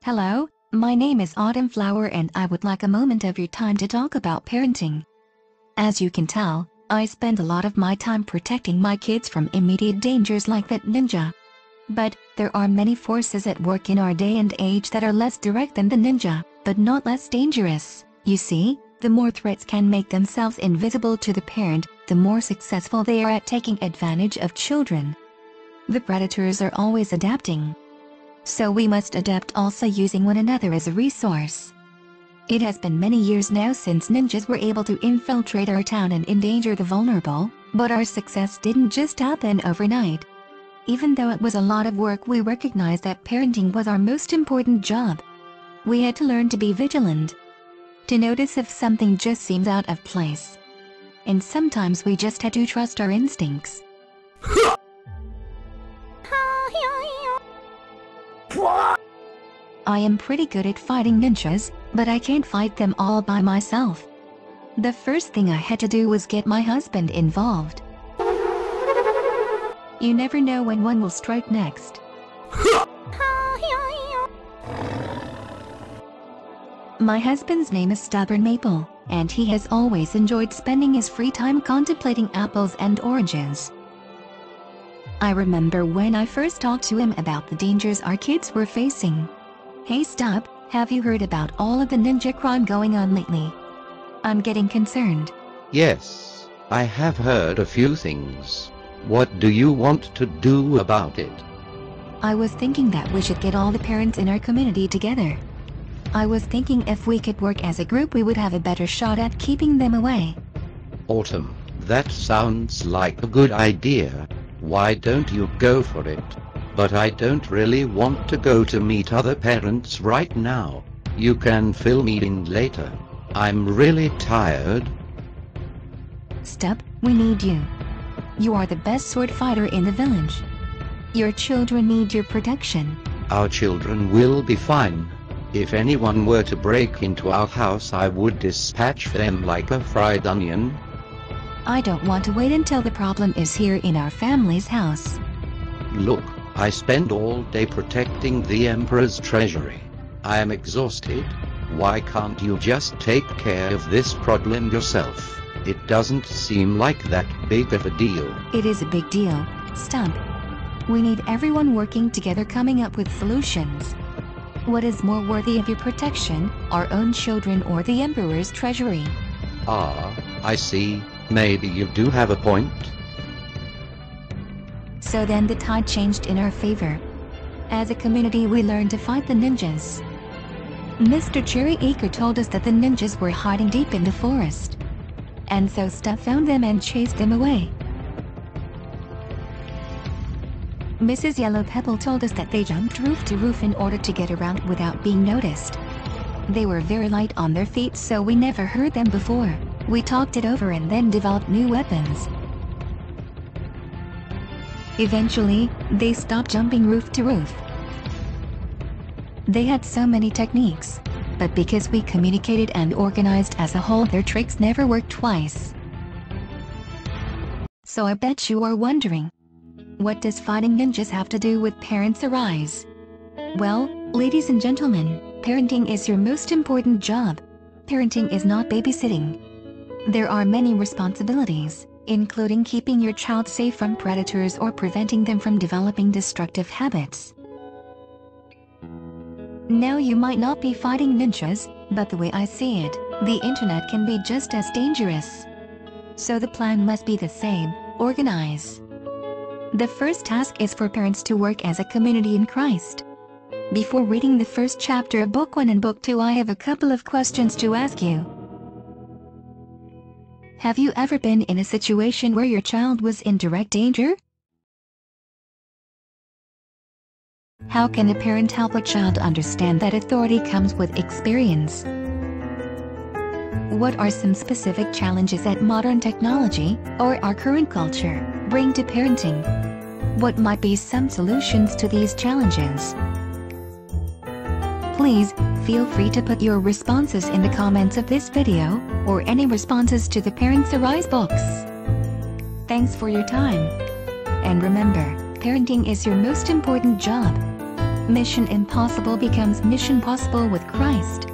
Hello, my name is Autumn Flower and I would like a moment of your time to talk about parenting. As you can tell, I spend a lot of my time protecting my kids from immediate dangers like that ninja. But there are many forces at work in our day and age that are less direct than the ninja, but not less dangerous. You see, the more threats can make themselves invisible to the parent, the more successful they are at taking advantage of children. The predators are always adapting. So we must adapt also using one another as a resource. It has been many years now since ninjas were able to infiltrate our town and endanger the vulnerable, but our success didn't just happen overnight. Even though it was a lot of work, we recognized that parenting was our most important job. We had to learn to be vigilant, to notice if something just seems out of place. And sometimes we just had to trust our instincts. I am pretty good at fighting ninjas, but I can't fight them all by myself. The first thing I had to do was get my husband involved. You never know when one will strike next. My husband's name is Stubborn Maple, and he has always enjoyed spending his free time contemplating apples and oranges. I remember when I first talked to him about the dangers our kids were facing. Hey Stub, have you heard about all of the ninja crime going on lately? I'm getting concerned. Yes, I have heard a few things. What do you want to do about it? I was thinking that we should get all the parents in our community together. I was thinking if we could work as a group we would have a better shot at keeping them away. Autumn, that sounds like a good idea. Why don't you go for it? But I don't really want to go to meet other parents right now. You can fill me in later. I'm really tired. Stub, we need you. You are the best sword fighter in the village. Your children need your protection. Our children will be fine. If anyone were to break into our house, I would dispatch them like a fried onion. I don't want to wait until the problem is here in our family's house. Look, I spend all day protecting the Emperor's treasury. I am exhausted. Why can't you just take care of this problem yourself? It doesn't seem like that big of a deal. It is a big deal, Stub. We need everyone working together, coming up with solutions. What is more worthy of your protection, our own children or the Emperor's treasury? Ah, I see. Maybe you do have a point. So then the tide changed in our favor. As a community we learned to fight the ninjas. Mr. Cherryacre told us that the ninjas were hiding deep in the forest. And so Stub found them and chased them away. Mrs. Yellow Pebble told us that they jumped roof to roof in order to get around without being noticed. They were very light on their feet, so we never heard them before. We talked it over and then developed new weapons. Eventually, they stopped jumping roof to roof. They had so many techniques, but because we communicated and organized as a whole, their tricks never worked twice. So I bet you are wondering, what does fighting ninjas have to do with parents arise? Well, ladies and gentlemen, parenting is your most important job. Parenting is not babysitting. There are many responsibilities, including keeping your child safe from predators or preventing them from developing destructive habits. Now you might not be fighting ninjas, but the way I see it, the internet can be just as dangerous. So the plan must be the same: organize. The first task is for parents to work as a community in Christ. Before reading the first chapter of Book 1 and Book 2, I have a couple of questions to ask you. Have you ever been in a situation where your child was in direct danger? How can a parent help a child understand that authority comes with experience? What are some specific challenges that modern technology, or our current culture, bring to parenting? What might be some solutions to these challenges? Please, feel free to put your responses in the comments of this video, or any responses to the Parents Arise books. Thanks for your time. And remember, parenting is your most important job. Mission impossible becomes mission possible with Christ.